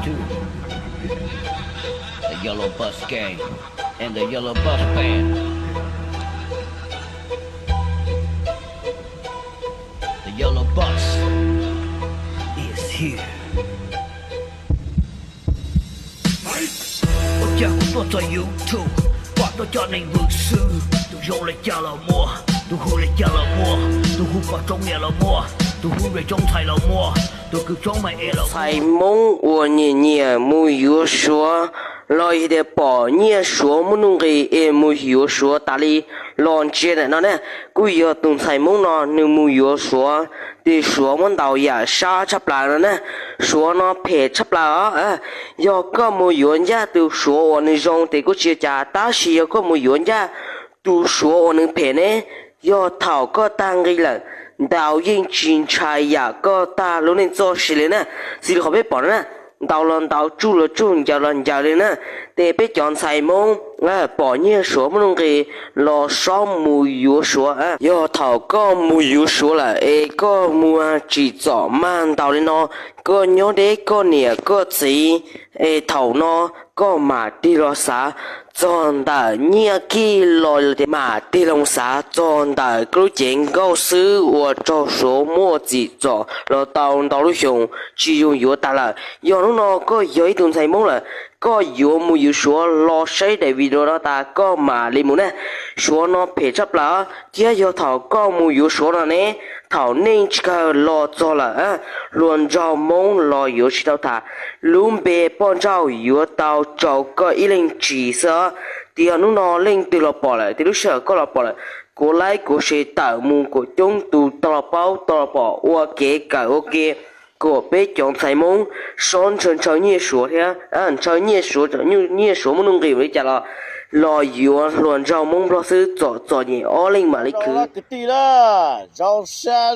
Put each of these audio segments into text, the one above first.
too. The Yellow Bus Gang and the Yellow Bus Band. The Yellow Bus is here. Ôi cha của tôi cho YouTube, quả tôi cho nên vượt sư. Tôi vô lại cha là mua, tôi hù lại cha là mua, tôi hù vào trong nhà là mua, tôi hù về trong thầy là mua, tôi cứ trong mày là mua. Thầy mong của nhẹ nhẹ mu yếu số, lời để bỏ nhẹ số mu nung cái em mu yếu số ta li lon chơi này nó nè, cứ yếu tung thầy mong nó nếu mu yếu số thì số muốn đầu ya sa chấp lại nó nè, số nó phê chấp lại á, do có mu yếu nhá từ số anh dùng thì có chia trả ta chỉ có mu yếu nhá, từ số anh phê nè, do thảo có tăng cái là đạo yên chính trai ya có ta lúc nên cho xử lý nè, xử lý họ biết bỏ nè, đạo lần đạo chu là chu giờ lần giờ lên nè, để biết chọn sai mông, bỏ nhẹ số mông cái lò xóm mùi yếu số á, do thảo có mùi yếu số là có mua chỉ rõ mang đạo lên nó, có nhớ đấy có nè có gì, thảo nó có mà đi lo xa. Chọn đã nhớ kỹ lòi để mà đi lòng xã chọn đã cứ chuyện câu sư và cho số mua gì cho rồi tàu lúc dùng chỉ dùng yếu ta là do nó có yếu từng thầy mong là có yếu một yếu số lo xây để video đó ta có mà đi muốn nè số nó phải chấp là chỉ do thảo có một yếu số là nè thảo nên chỉ lo cho là luôn cho mong lo yếu chỉ đâu ta luôn bị bọn cháu yếu tàu cháu có ý linh chỉ sợ thì nó lên từ lọ bỏ lại từ lúc sợ có lọ bỏ lại cô lấy cô sẽ tạo mù của chúng từ tàu bỏ ok cả ok cô bé chọn thầy mong son chân chơi nhẹ số thế chơi nhẹ số nhẹ số muốn nông nghiệp đấy chả là lo yếu luôn cho mong lo sư cho nhẹ ở lên mà lấy cứ cái gì đó rau xa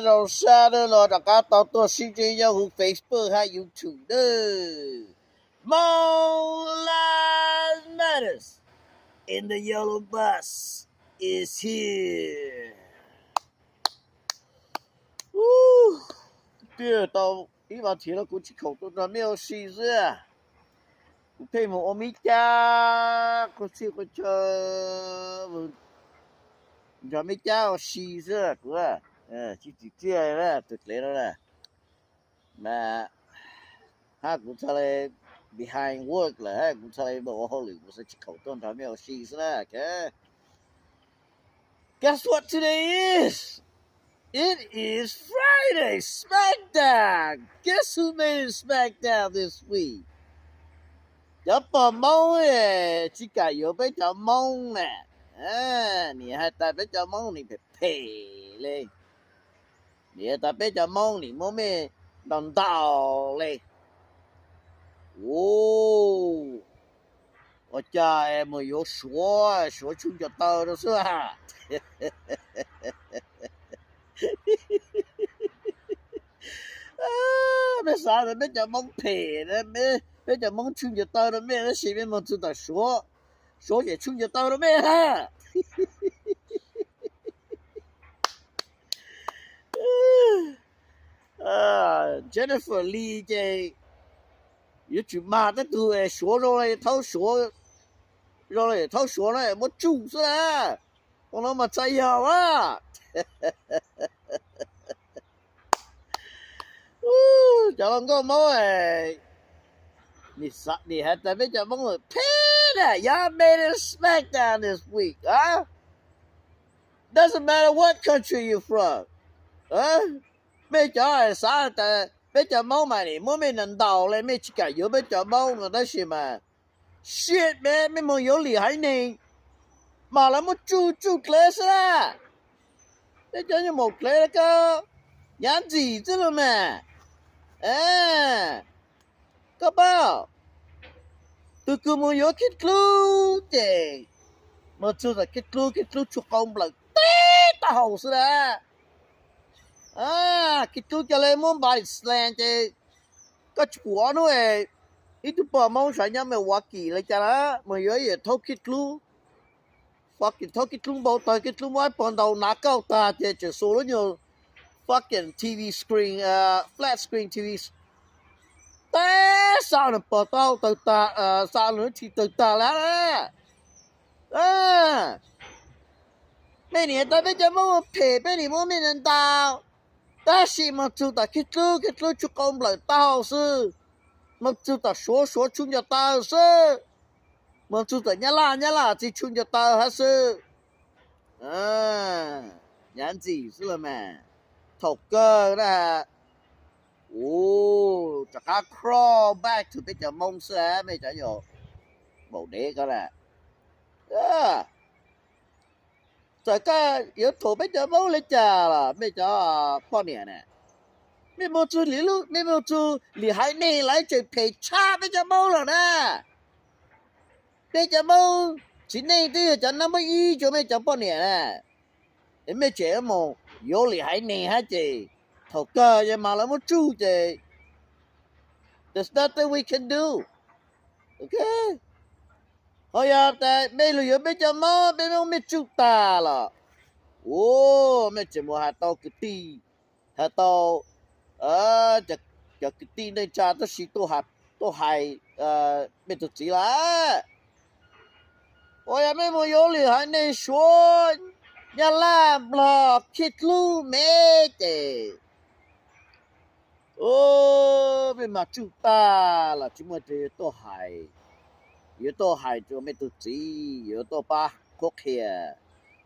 đó là đã cả tao tôi xin chơi nhau hụt Facebook hay YouTube đó Moonlight Matters in the Yellow Bus is here. Điều tao ý vào thì nó cũng chỉ khẩu tôi nói mấy gì nữa. Cũng thấy một ông ấy cha có siêu có chờ cho mấy cha có gì nữa của chỉ kia là tuyệt lệ đó là mà ha cũng cho lại behind work là cũng cho lại bộ hồ lựu cũng sẽ chỉ khẩu tôi nói mấy gì nữa cái guess what today is? It is Friday SmackDown. Guess who made it SmackDown this week? Chó bò mông chỉ cả yếu với chó mông nè. Nè hai ta với chó mông nè phải phê lên. Nè ta với chó mông nè mông mê đòn đào lên. Ôi trời mà yếu số chung cho tao đó xưa hả? Bây giờ là bây giờ mong phê đó bây giờ mong chung cho tao đó mẹ nó xí bên mong chung ta số để chung cho tao đó mẹ ha Jennifer Lee chơi yếu chủ mà nó từ số rồi thấu số này một chung số là còn nó mà chạy hào á chào ông có mối Nì hạt ta biết chào mong người Pena, y'all made it SmackDown this week, huh? Doesn't matter what country you're from, huh? Biết chào xã ta biết chào mong mà nì muốn mình nằm đầu lên biết chỉ cả yếu biết chào mong người ta gì mà shit man mình muốn yếu lì hay nì mà là một chú class á biết chào như một class đó cơ nhắn gì chứ luôn mà các bạn tôi cứ muốn nhớ kết lưu để mà chưa là kết lưu chụp công là tết ta hậu xưa đó kết lưu cho lên muốn bài slang thì có chúa nữa ít tụi bà mong phải nhắm mày hoa kỳ lại cho đó mà nhớ gì thâu kết lưu fucking thâu kết lưu bao tay kết lưu mới ban đầu nã cao ta thì chỉ số nó nhiều fucking TV screen flat screen TV Té sao nó bỏ tao từ ta sao nữa thì từ ta lá đó. Mấy này ta bây giờ mua phê mấy này mua mấy lần tao. Ta chỉ mà chú ta cái thứ chú công lại tao sư. Mà chú ta số chú cho tao sư. Mà chú ta nhá la thì chú cho tao hả sư. Nhãn gì sư là mà. Thọc cơ đó. Chắc cá crawl back to bây giờ mông xe mấy chả vô. Bộ đế có là. Trời ca yếu thổ bây giờ mông lấy chà là bây giờ bao nhiêu nè. Mấy mô chú lý lúc, mấy mô chú lý hải này lại chơi phê cha bây giờ mông rồi nè. Bây giờ mông chỉ này thì chẳng nắm mấy ý cho mấy chả bao nhiêu nè. Em mấy trẻ mông yếu lý hải này hả chị. Thổ cơ vậy mà là một chú chị. There's nothing we can do. Okay. Hồi ta bây giờ bây giờ mà bây giờ mấy chú ta là. Mấy chị mua hạt tàu cái tì. Hạt tàu. Chắc cái tì này cha tôi xí tôi hạt. Tôi hại. Mấy tôi chỉ là. Hồi mấy mua yếu lì hãy này xuống. Nhà làm là khít lưu mê chị. Bây mà chú ta là chúng ta tôi hại. Yếu tôi hại cho mấy tôi chỉ. Yếu tôi ba quốc kia.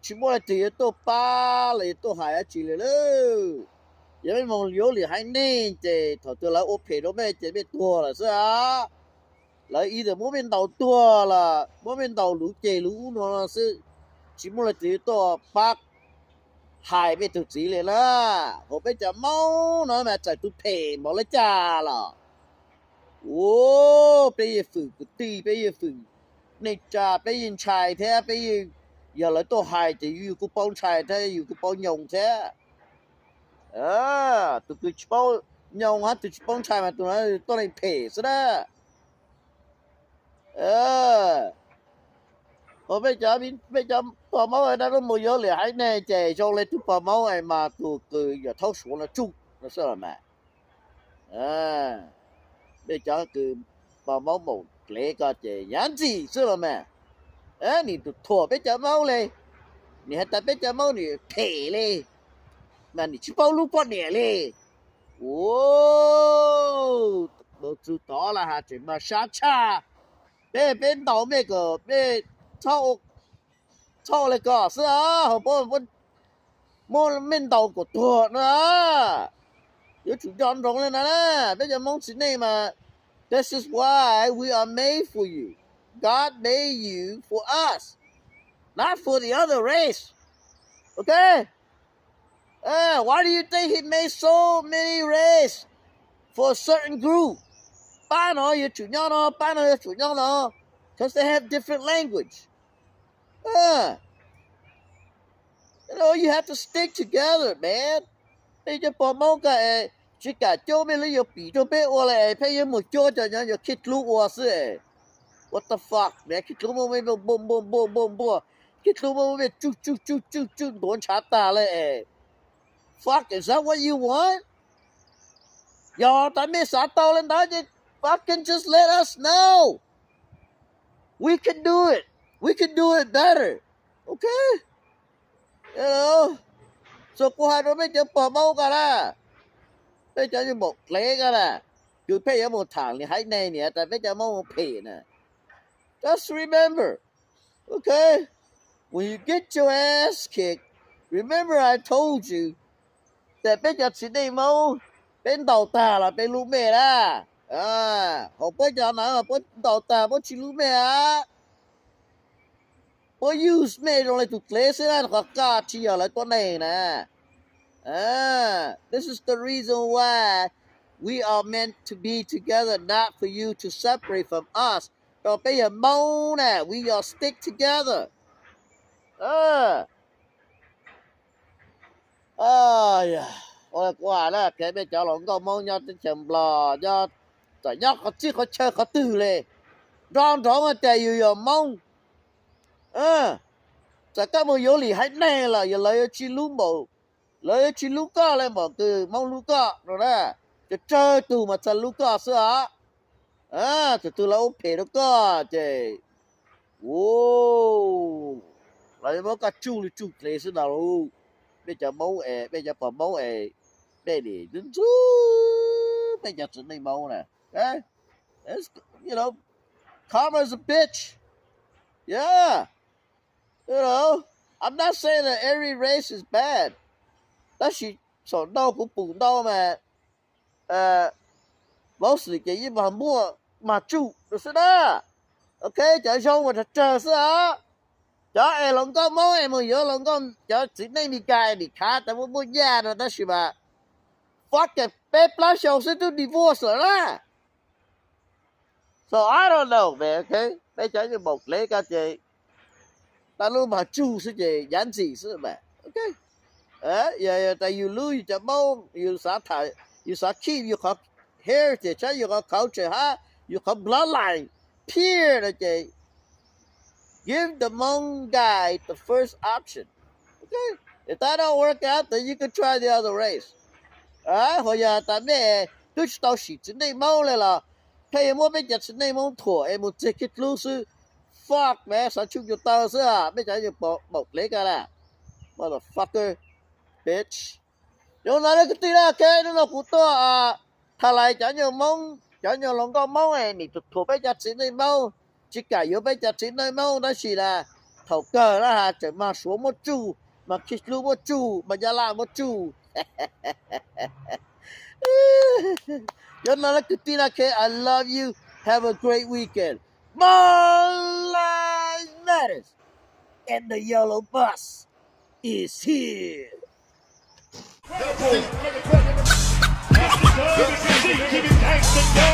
Chúng ta thì tôi ba là tôi hại chỉ là lưu. Yếu mấy mong yếu lì hãy nên chị. Thôi tôi lại ốp phê đó mấy chị mấy tua là sao. Lại ý là mỗi bên đầu tua là. Mỗi bên đầu lũ chê lũ nó là sự. Chúng ta thì tôi ba hai bên thực chỉ lên là họ bây giờ mau nói mà chạy tụi phê mà lấy cha là bây giờ phử cái tì bây giờ phử này cha bây giờ chạy thế bây giờ lấy tôi hai thì yêu cô bao chạy thế yêu cô bao nhông thế tụi bao nhông hết tụi bao chạy mà tụi nó tôi này phê sao đó họ bây giờ bỏ máu ở đó nó mua vô liền hãy nè chè cho lên tụi bỏ máu này mà tụi cười giờ thấu xuống là chung nó sao là mẹ bây giờ cứ bỏ máu một lẽ có chè nhãn gì sao là mẹ nè tụi thua bây giờ máu lên nè hết ta bây giờ máu nè phê lên mà nè chỉ bao lúc bao nè lên đồ chú đó là hả chuyện mà sát cha bên đầu mấy cái bên Thôi lại có sao hả bố mình đầu của tuột nữa yếu chủ chọn rộng lên nè bây giờ mong xin này mà this is why we are made for you God made you for us not for the other race okay why do you think he made so many races for a certain group ba nó yếu chủ nhau nó ba nó yếu chủ nhau nó because they have different language you have to stick together, man. Bây giờ bỏ mong cái chỉ cả chỗ mình lấy bị cho bé ô lại, bây giờ một chỗ cho nhau giờ khít lú ô sự. What the fuck, man? Khít lú mình bom. Khít lú mình chút đốn chát ta lại. Fuck, is that what you want? Y'all, ta mới sát tao lên đó chứ. Fucking just let us know. We can do it. We can do it better. Okay? You know? So cô hai đứa bây giờ bỏ máu cả là. Bây giờ như một lẽ cả là. Cứ bây giờ một thằng thì hãy này nè. Tại bây giờ một phê nè. Just remember. Okay? When you get your ass kicked. Remember I told you. Tại bây giờ chỉ đi máu. Bên đầu ta là bên lũ mẹ đó. Họ bây giờ nói là bên đầu ta bên chỉ lũ mẹ á. Bố use mê rồi lại tụt lễ sẽ là có cả chi ở lại con này nè. This is the reason why we are meant to be together, not for you to separate from us. Rồi bây giờ mâu nè, we are stick together. Ôi quả là cái bây giờ lòng có mâu nhau tới chầm lò do tại nhóc có chiếc có chơi có từ lề. Rong mà chạyอยู่mông. Chắc các mô yếu lý hãy này là giờ lấy chi lũ mẫu. Lấy chi lũ có lên bảo từ mong lũ có. Rồi nè. Chứ chơi tù mà chân lũ có xưa á. từ lâu phê đó có chị wow lại mà cả chú lấy sự nào luôn bây giờ bỏ mẫu đây đi đứng chú bây giờ chuyện này mẫu nè okay it's, you know karma's a bitch yeah you know I'm not saying that every race is bad that's she so đau cũng bụng đau mà老师给一把墨嘛住就是的 OK 就像我的这是啊cho em lòng con mong em muốn nhớ lòng con cho chỉ nên đi cài đi khá tại muốn nhà rồi đó chứ mà fuck cái bé plus show sẽ to divorce rồi đó so I don't know man OK bây giờ như một lễ cả chị ta luôn mà chú sẽ chị giản dị sự mà OK giờ tại you lose cho mong you start keep you have heritage you have culture ha you have bloodline peer là chị give the Hmong guy the first option. Okay? If that don't work out, then you can try the other race. Hồi giờ ta mẹ tôi tao chỉ chính này Hmong này là khi em muốn bây giờ chính này Hmong thua em muốn take it loose fuck mẹ sao chụp cho tao chứ à bây giờ bỏ lấy cái này motherfucker bitch nếu nói cái gì đó cái nó cũng to thà lại chả nhiều Hmong chả nhiều lòng con Hmong này thì thua bây giờ chính này Hmong chỉ cả yếu bây giờ chính nơi mau đó chỉ là thầu cờ đó hả chỉ mà xuống một chú mà kích lưu một chú mà gia la một chú cho nên là cái tin là cái I love you have a great weekend More lives matters and the yellow bus is here Keep it gangsta,